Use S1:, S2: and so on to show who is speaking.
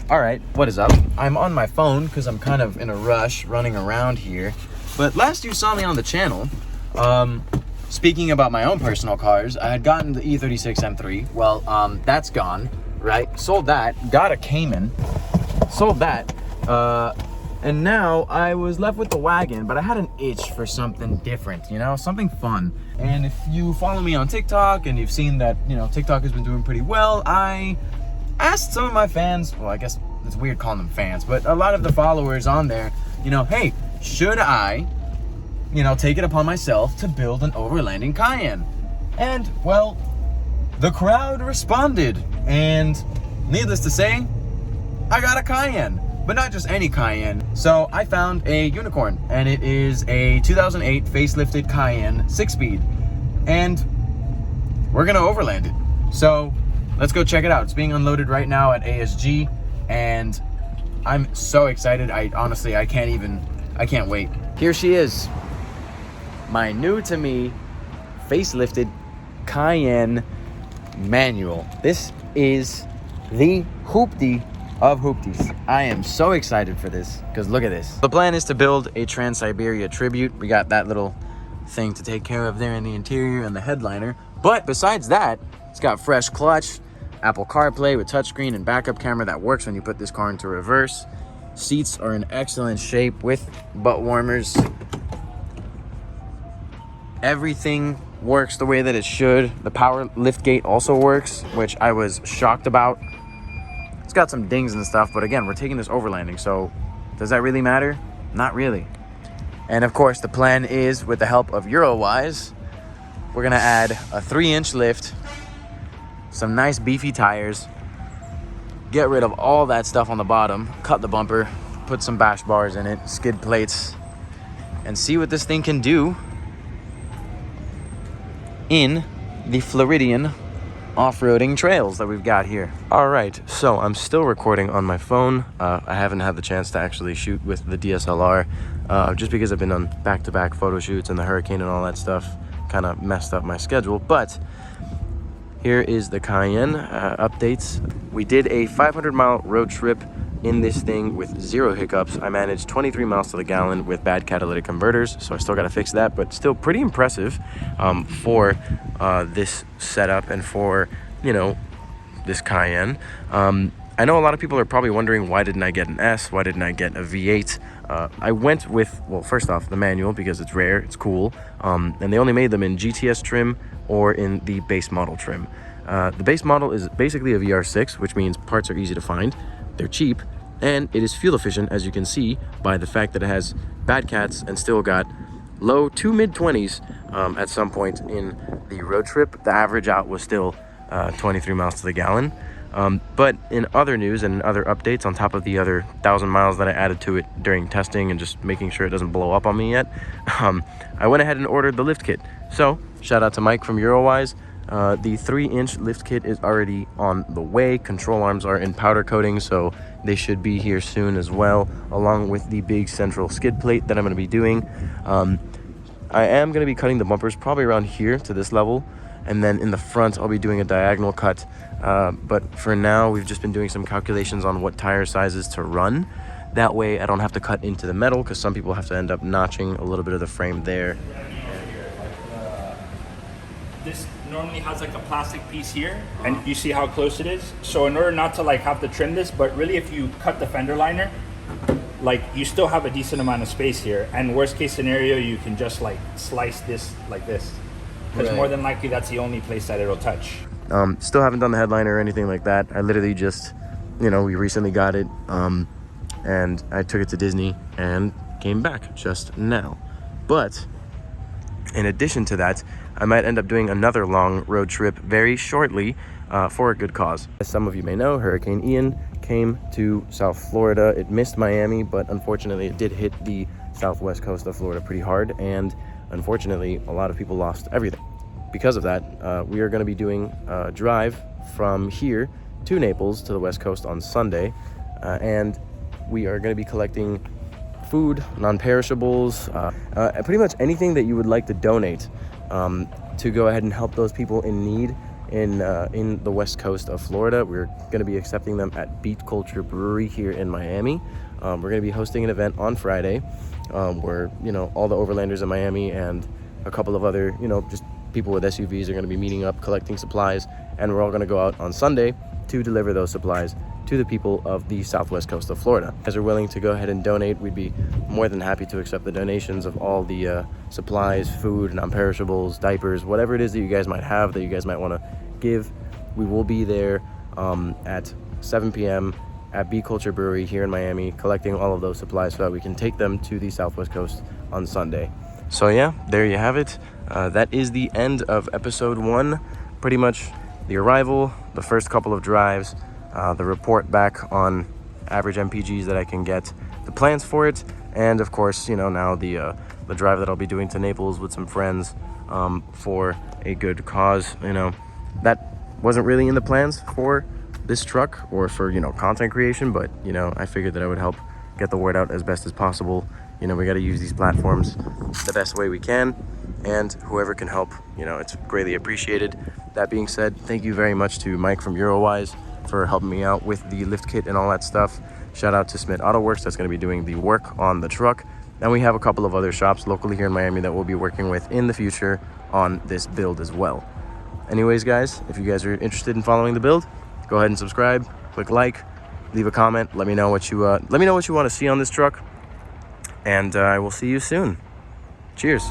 S1: All right, what is up? I'm on my phone because I'm kind of in a rush running around here. But last you saw me on the channel, speaking about my own personal cars, I had gotten the E36 M3. Well, that's gone, right? Sold that, got a Cayman, sold that, and now I was left with the wagon, but I had an itch for something different, you know, something fun. And if you follow me on TikTok and you've seen that, you know, TikTok has been doing pretty well, I asked some of my fans, well, I guess it's weird calling them fans, but a lot of the followers on there, you know, hey, should I, you know, take it upon myself to build an Overlanding Cayenne? And, well, the crowd responded, and needless to say, I got a Cayenne, but not just any Cayenne. So I found a unicorn, and it is a 2008 facelifted Cayenne 6-speed, and we're gonna overland it. So let's go check it out. It's being unloaded right now at ASG, and I'm so excited. I can't wait. Here she is, my new to me facelifted Cayenne manual. This is the hoopty of hoopties. I am so excited for this because look at this. The plan is to build a Trans-Siberia Tribute. We got that little thing to take care of there in the interior and the headliner. But besides that, it's got fresh clutch, Apple CarPlay with touchscreen and backup camera that works when you put this car into reverse. Seats are in excellent shape with butt warmers. Everything works the way that it should. The power lift gate also works, which I was shocked about. It's got some dings and stuff, but again, we're taking this overlanding, so does that really matter? Not really. And of course, the plan is, with the help of Eurowise, we're gonna add a 3-inch lift, some nice beefy tires, get rid of all that stuff on the bottom, cut the bumper, put some bash bars in it, skid plates, and see what this thing can do in the Floridian off-roading trails that we've got here. All right, so I'm still recording on my phone. I haven't had the chance to actually shoot with the DSLR just because I've been on back-to-back photo shoots and the hurricane and all that stuff kind of messed up my schedule. But here is the Cayenne updates. We did a 500-mile road trip in this thing with 0 hiccups. I managed 23 miles to the gallon with bad catalytic converters, so I still got to fix that, but still pretty impressive for this setup and for, you know, this Cayenne. I know a lot of people are probably wondering, why didn't I get an S? Why didn't I get a V8? I went with, well, first off, the manual, because it's rare, it's cool, and they only made them in GTS trim or in the base model trim. The base model is basically a VR6, which means parts are easy to find, they're cheap, and it is fuel efficient, as you can see by the fact that it has bad cats and still got low to mid-20s at some point in the road trip. The average out was still 23 miles to the gallon. But in other news and other updates, on top of the other 1,000 miles that I added to it during testing and just making sure it doesn't blow up on me yet, I went ahead and ordered the lift kit. So shout out to Mike from Eurowise. The 3-inch lift kit is already on the way. Control arms are in powder coating, so they should be here soon as well, along with the big central skid plate that I'm going to be doing. I am going to be cutting the bumpers probably around here to this level, and then in the front I'll be doing a diagonal cut. But for now, we've just been doing some calculations on what tire sizes to run. That way I don't have to cut into the metal, because some people have to end up notching a little bit of the frame there.
S2: This normally has like a plastic piece here, and you see how close it is. So in order not to like have to trim this, but really if you cut the fender liner, like you still have a decent amount of space here, and worst case scenario you can just like slice this like this, because more than likely that's the only place that it'll touch.
S1: Still haven't done the headliner or anything like that. I literally just, you know, we recently got it, and I took it to Disney and came back just now. But in addition to that, I might end up doing another long road trip very shortly for a good cause. As some of you may know, Hurricane Ian came to South Florida. It missed Miami, but unfortunately it did hit the southwest coast of Florida pretty hard, and unfortunately a lot of people lost everything. Because of that, we are going to be doing a drive from here to Naples to the west coast on Sunday, and we are going to be collecting food, non-perishables, pretty much anything that you would like to donate to go ahead and help those people in need in the west coast of Florida. We're going to be accepting them at Beat Culture Brewery here in Miami. We're going to be hosting an event on Friday where, you know, all the overlanders in Miami and a couple of other, you know, just people with SUVs are going to be meeting up, collecting supplies, and we're all going to go out on Sunday to deliver those supplies to the people of the southwest coast of Florida. If you guys are willing to go ahead and donate, we'd be more than happy to accept the donations of all the supplies, food, non-perishables, diapers, whatever it is that you guys might have that you guys might want to give. We will be there at 7 p.m. at Bee Culture Brewery here in Miami, collecting all of those supplies so that we can take them to the southwest coast on Sunday. So yeah, there you have it. That is the end of episode 1. Pretty much the arrival, the first couple of drives, the report back on average MPGs that I can get, the plans for it, and of course, you know, now the drive that I'll be doing to Naples with some friends for a good cause. You know, that wasn't really in the plans for this truck or for, you know, content creation, but, you know, I figured that I would help get the word out as best as possible. You know, we got to use these platforms the best way we can, and whoever can help, you know, it's greatly appreciated. That being said, thank you very much to Mike from Eurowise for helping me out with the lift kit and all that stuff. Shout out to Smith Auto Works, that's going to be doing the work on the truck. And we have a couple of other shops locally here in Miami that we'll be working with in the future on this build as well. Anyways, guys, if you guys are interested in following the build, go ahead and subscribe, click like, leave a comment, let me know what you want to see on this truck, and I will see you soon. Cheers.